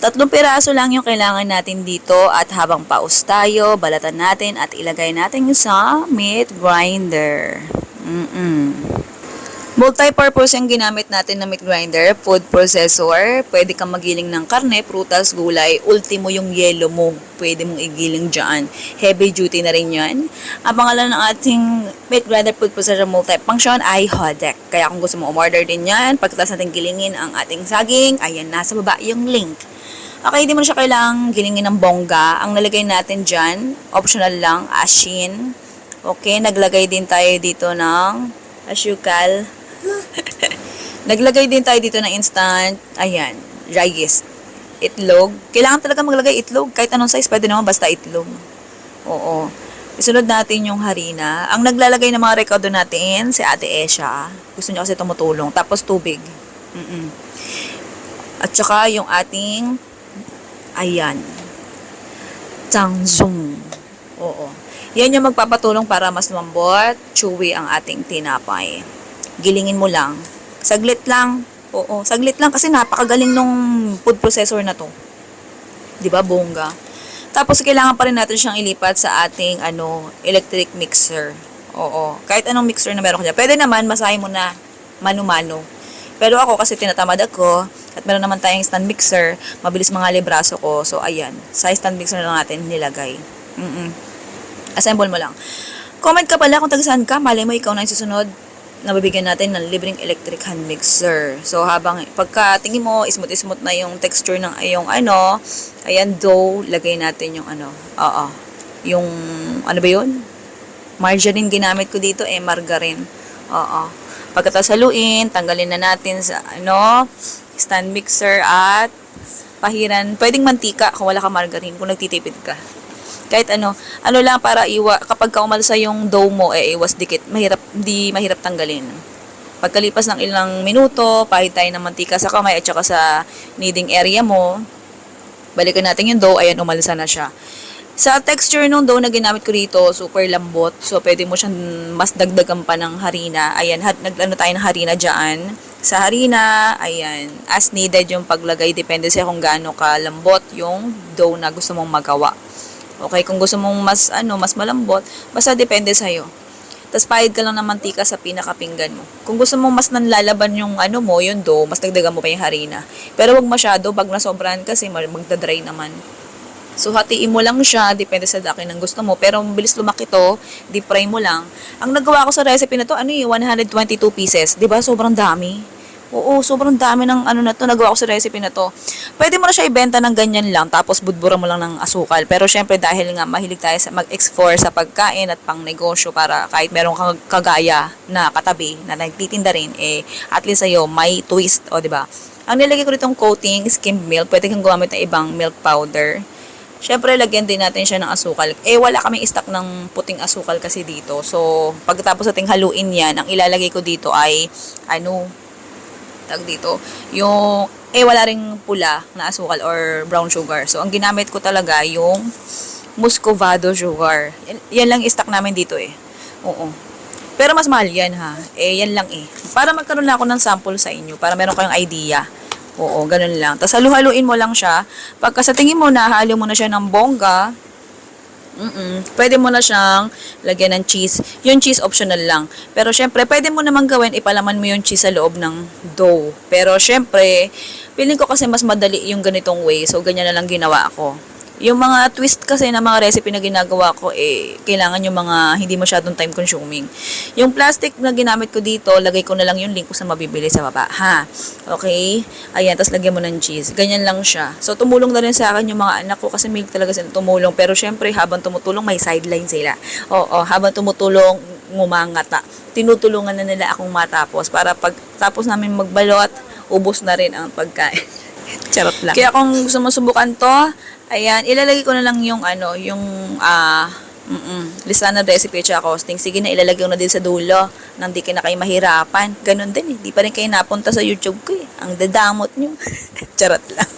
Tatlong piraso lang yung kailangan natin dito at habang paus tayo, balatan natin at ilagay natin sa meat grinder. Multi-purpose yung ginamit natin na meat grinder, food processor, pwede kang magiling ng karne, prutas, gulay, ultimo yung yelo mo, pwede mong igiling dyan. Heavy duty na rin yan. Ang pangalan ng ating meat grinder food processor multi-function ay Hodek. Kaya kung gusto mo umorder din yan, pagkatapos natin gilingin ang ating saging, ayan, nasa baba yung link. Okay, hindi mo na siya kailangang gilingin ng bongga. Ang nalagay natin dyan, optional lang, asin. Okay, naglagay din tayo dito ng asukal. Naglagay din tayo dito ng instant, ayan, dry yeast. Itlog. Kailangan talaga maglagay itlog. Kahit anong size, pwede naman basta itlog. Oo. Isunod natin yung harina. Ang naglalagay ng mga rekado natin, si Ate Esha. Gusto niya kasi tumutulong. Tapos tubig. At saka yung ating, ayan, Tangzong. Oo. Yan yung magpapatulong para mas lumambot, chewy ang ating tinapay. Gilingin mo lang. Saglit lang. Oo, saglit lang kasi napakagaling nung food processor na to. 'Di ba, bongga? Tapos kailangan pa rin natin siyang ilipat sa ating electric mixer. Oo, kahit anong mixer na meron ka dyan. Pwede naman masahin mo na mano-mano. Pero ako kasi tinatamad ako at meron naman tayong stand mixer, mabilis mga libraso ko. So ayan, sa stand mixer na lang natin nilagay. Assemble mo lang. Comment ka pala kung taga saan ka. Malay mo ikaw na yung susunod nabibigyan natin ng libreng electric hand mixer. So, habang pagka tingin mo, smooth na yung texture ng ayan, dough, lagay natin yung yung, ano ba yun? Margarine ginamit ko dito, margarine. Pagkatapos haluin, tanggalin na natin sa, stand mixer at pahiran. Pwedeng mantika kung wala ka margarine, kung nagtitipid ka. Kahit ano lang para kapag umalsa yung dough mo, iwas dikit, hindi mahirap tanggalin. Pagkalipas ng ilang minuto, pahid tayo ng mantika sa kamay at saka sa kneading area mo, balikan natin yung dough, ayan, umalsa na siya. Sa texture ng dough na ginamit ko dito, super lambot, so pwede mo siyang mas dagdagan pa ng harina. Ayan, tayo ng harina dyan. Sa harina, ayan, as needed yung paglagay, depende sa kung gaano kalambot yung dough na gusto mong magawa. Okay, kung gusto mong mas malambot, basta depende sa'yo. Tapos pahid ka lang ng mantika sa pinakapinggan mo. Kung gusto mong mas nanlalaban yung yung dough, mas dagdagan mo pa yung harina. Pero wag masyado, pag nasobrahan kasi magdadry naman. So hatiin mo lang siya, depende sa laki ng gusto mo. Pero mabilis lumaki to, deep fry mo lang. Ang nagawa ko sa recipe na to, 122 pieces. 'Di ba? Sobrang dami. Oo, sobrang dami ng nagawa ko sa recipe na to. Pwede mo na siya ibenta ng ganyan lang, tapos budburan mo lang ng asukal. Pero syempre dahil nga mahilig tayo sa mag-explore sa pagkain at pang negosyo para kahit merong kagaya na katabi na nagtitinda rin, at least sa'yo may twist, di ba? Ang nilagay ko ditong coating, skimmed milk, pwede kang gumamit ng ibang milk powder. Syempre, lagyan din natin siya ng asukal. Wala kaming stock ng puting asukal kasi dito. So, pagkatapos nating haluin yan, ang ilalagay ko dito ay, dito, yung, wala ring pula na asukal or brown sugar. So, ang ginamit ko talaga yung muscovado sugar. Yan lang stock namin dito Oo. Pero mas mahal yan ha. Yan lang Para magkaroon lang ako ng sample sa inyo, para meron kayong idea. Oo, ganun lang. Tapos halu-haluin mo lang siya. Pagka sa tingin mo na, halo mo na siya ng bongga, pwede mo na siyang lagyan ng cheese. Yung cheese optional lang. Pero syempre, pwede mo naman gawin, ipalaman mo yung cheese sa loob ng dough. Pero syempre, feeling ko kasi mas madali yung ganitong way. So, ganyan na lang ginawa ko. Yung mga twist kasi na mga recipe na ginagawa ko, kailangan yung mga hindi masyadong time consuming. Yung plastic na ginamit ko dito, lagay ko na lang yung link ko sa mabibili sa baba. Ha? Okay? Ayan, tapos lagyan mo ng cheese. Ganyan lang siya. So, tumulong na rin sa akin yung mga anak ko kasi may talaga sila tumulong. Pero syempre, habang tumutulong, may sideline sila. Oo, habang tumutulong, ngumangata. Tinutulungan na nila akong matapos para pag tapos namin magbalot, ubos na rin ang pagkain. Charot lang. Kaya kung gusto mo subukan to, ayan, ilalagay ko na lang yung lista ng recipe at costing. Sige na, ilalagay ko na din sa dulo nang di ka na kayo mahirapan. Ganon din di pa rin kayo napunta sa YouTube ko Ang dadamot nyo. Charot lang.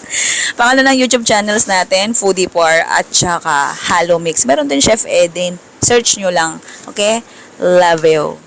Pangalan ng YouTube channels natin, Foodie Por at saka Halo Mix. Meron din Chef Eden. Search nyo lang. Okay? Love you.